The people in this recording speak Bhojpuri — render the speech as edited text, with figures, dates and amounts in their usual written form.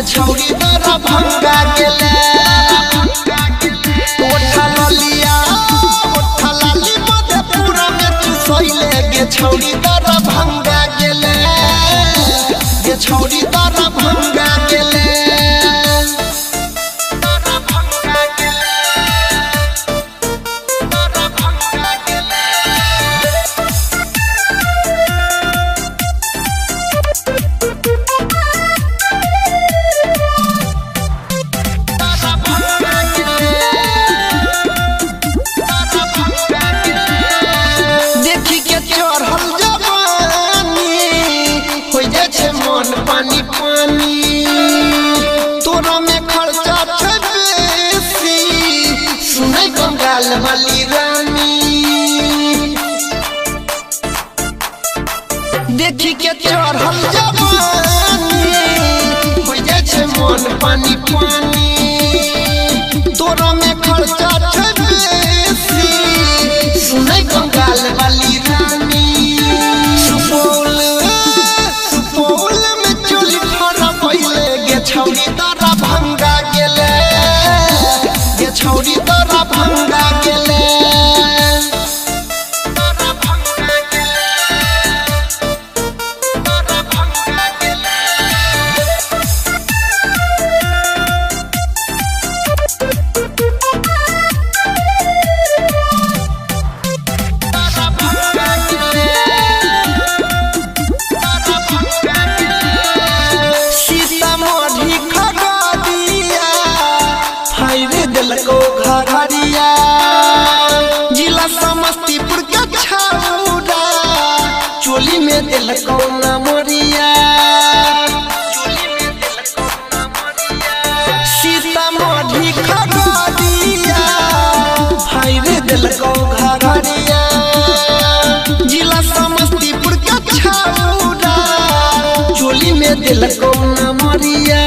गे छौरी दरा भंगा गेले ओठा लाली मधेपुरा में चुसैले गे छौरी दरा भंगा गेले गे छौरी दरा भंगा गेले पानी पानी तोरा में खर्चा छे बेसी सुनै कंगाल वाली रानी देखी के चढ़ल जवानी हो जाय छे मन पानी पानी तोरा में खर्चा छे बेसी सुनै कंगाल वाली रानी छौरी दरा भंगा गेले गे छौरी दरा भंगा गेले घरिया जिला समस्तीपुर के छौरा चोली में दिलको नमरिया सीतामढ़ी खगड़िया हायरे दिलको घरिया जिला समस्तीपुर के छौरा चोली में दिलको नमरिया